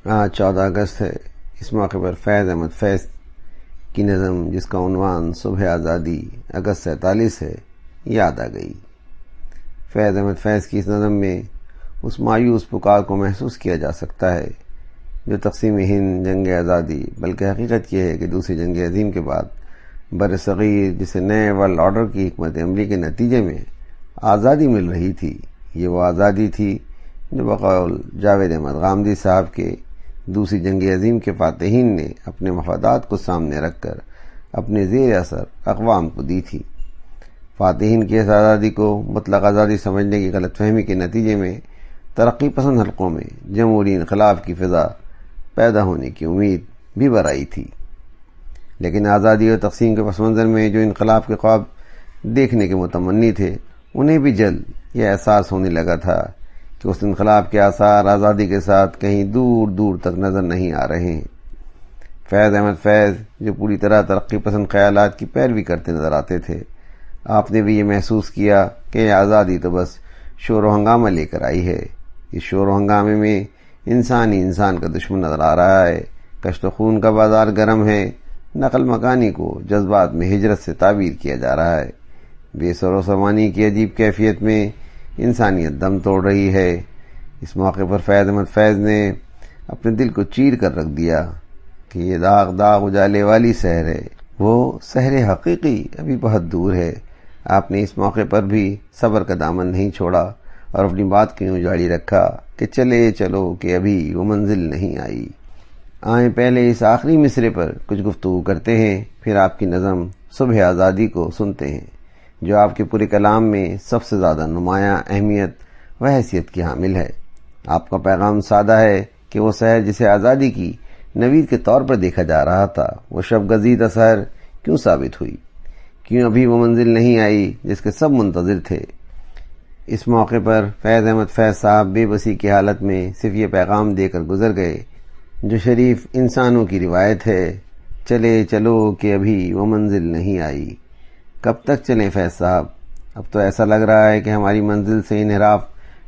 آج 14 اگست ہے۔ اس موقع پر فیض احمد فیض کی نظم جس کا عنوان صبح آزادی اگست 47 ہے یاد آ گئی۔ فیض احمد فیض کی اس نظم میں اس مایوس پکار کو محسوس کیا جا سکتا ہے جو تقسیم ہند، جنگ آزادی، بلکہ حقیقت یہ ہے کہ دوسری جنگ عظیم کے بعد بر صغیر جسے نئے ورلڈ آرڈر کی حکمت عملی کے نتیجے میں آزادی مل رہی تھی، یہ وہ آزادی تھی جو بقول جاوید احمد غامدی صاحب کے دوسری جنگ عظیم کے فاتحین نے اپنے مفادات کو سامنے رکھ کر اپنے زیر اثر اقوام کو دی تھی۔ فاتحین کی اس آزادی کو مطلق آزادی سمجھنے کی غلط فہمی کے نتیجے میں ترقی پسند حلقوں میں جمہوری انقلاب کی فضا پیدا ہونے کی امید بھی برائی تھی، لیکن آزادی اور تقسیم کے پس منظر میں جو انقلاب کے خواب دیکھنے کے متمنی تھے انہیں بھی جلد یہ احساس ہونے لگا تھا کہ اس انقلاب کے آثار آزادی کے ساتھ کہیں دور دور تک نظر نہیں آ رہے ہیں۔ فیض احمد فیض جو پوری طرح ترقی پسند خیالات کی پیروی کرتے نظر آتے تھے، آپ نے بھی یہ محسوس کیا کہ یہ آزادی تو بس شور و ہنگامہ لے کر آئی ہے۔ اس شور و ہنگامے میں انسان ہی انسان کا دشمن نظر آ رہا ہے، کشت و خون کا بازار گرم ہے، نقل مکانی کو جذبات میں ہجرت سے تعبیر کیا جا رہا ہے، بے سر و سامانی کی عجیب کیفیت میں انسانیت دم توڑ رہی ہے۔ اس موقع پر فیض احمد فیض نے اپنے دل کو چیر کر رکھ دیا کہ یہ داغ داغ اجالے والی سحر ہے، وہ سحر حقیقی ابھی بہت دور ہے۔ آپ نے اس موقع پر بھی صبر کا دامن نہیں چھوڑا اور اپنی بات کو یوں جاری رکھا کہ چلے چلو کہ ابھی وہ منزل نہیں آئی۔ آئیں پہلے اس آخری مصرے پر کچھ گفتگو کرتے ہیں، پھر آپ کی نظم صبح آزادی کو سنتے ہیں جو آپ کے پورے کلام میں سب سے زیادہ نمایاں اہمیت و حیثیت کی حامل ہے۔ آپ کا پیغام سادہ ہے کہ وہ سحر جسے آزادی کی نوید کے طور پر دیکھا جا رہا تھا، وہ شب گزیدہ سحر کیوں ثابت ہوئی، کیوں ابھی وہ منزل نہیں آئی جس کے سب منتظر تھے۔ اس موقع پر فیض احمد فیض صاحب بے بسی کی حالت میں صرف یہ پیغام دے کر گزر گئے جو شریف انسانوں کی روایت ہے، چلے چلو کہ ابھی وہ منزل نہیں آئی۔ کب تک چلیں فیض صاحب؟ اب تو ایسا لگ رہا ہے کہ ہماری منزل سے انحراف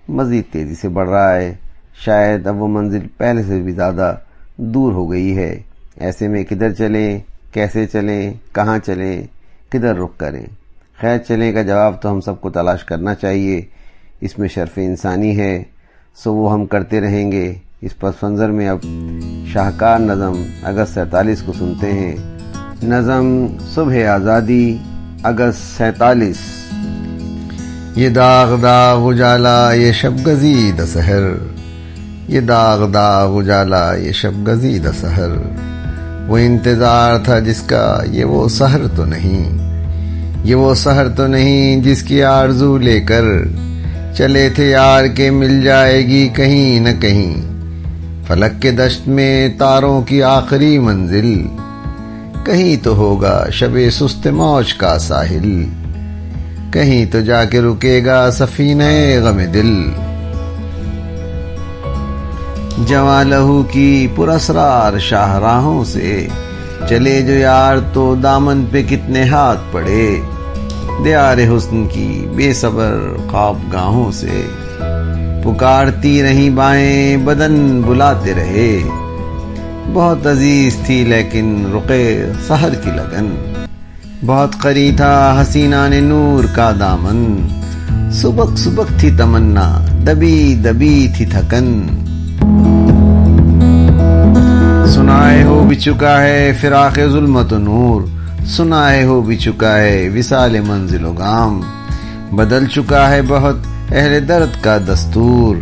مزید تیزی سے بڑھ رہا ہے، شاید اب وہ منزل پہلے سے بھی زیادہ دور ہو گئی ہے۔ ایسے میں کدھر چلیں، کیسے چلیں، کہاں چلیں، کدھر رخ کریں؟ خیر چلیں کا جواب تو ہم سب کو تلاش کرنا چاہیے، اس میں شرف انسانی ہے، سو وہ ہم کرتے رہیں گے۔ اس پس منظر میں اب شاہکار نظم اگست 47 کو سنتے ہیں۔ نظم صبح آزادی اگست 47۔ یہ داغ داغ اجالا یہ شب گزیدہ سحر، یہ داغ داغ اجالا یہ شب گزیدہ سحر، وہ انتظار تھا جس کا یہ وہ سحر تو نہیں، یہ وہ سحر تو نہیں جس کی آرزو لے کر چلے تھے یار کے مل جائے گی کہیں نہ کہیں، فلک کے دشت میں تاروں کی آخری منزل، کہیں تو ہوگا شب سست موج کا ساحل، کہیں تو جا کے رکے گا سفینہ غم دل، جواں لہو کی پراسرار شاہراہوں سے چلے جو یار تو دامن پہ کتنے ہاتھ پڑے، دیار حسن کی بے صبر خواب گاہوں سے پکارتی رہیں بائیں بدن بلاتے رہے، بہت عزیز تھی لیکن رقے سحر کی لگن، بہت قریب تھا حسینہ نے نور کا دامن، سبک سبک تھی تمنا دبی دبی تھی تھکن، سنائے ہو بھی چکا ہے فراق ظلمت و نور، سنائے ہو بھی چکا ہے وصال منزل و گام، بدل چکا ہے بہت اہل درد کا دستور،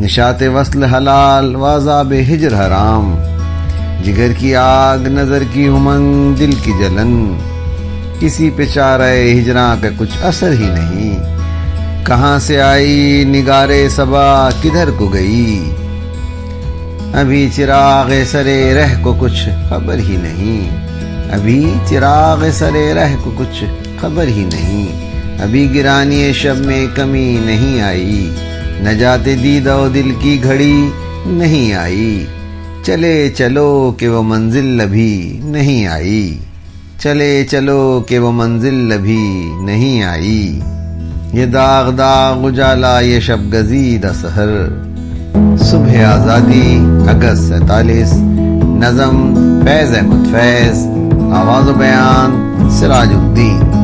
نشاط وصل حلال و عذاب ہجر حرام، جگر کی آگ نظر کی امنگ دل کی جلن، کسی پہ چارہ ہجراں کا کچھ اثر ہی نہیں، کہاں سے آئی نگارے صبا کدھر کو گئی، ابھی چراغ سرے رہ کو کچھ خبر ہی نہیں، ابھی چراغ سرے رہ کو کچھ خبر ہی نہیں، ابھی گرانی شب میں کمی نہیں آئی، نجات دیدہ و دل کی گھڑی نہیں آئی، چلے چلو کہ وہ منزل ابھی نہیں آئی، چلے چلو کہ وہ منزل ابھی نہیں آئی، یہ داغ داغ اجالا یہ شب گزیدہ سحر، صبح صبح آزادی اگست 47، نظم فیض احمد فیض، آواز و بیان سراج الدین۔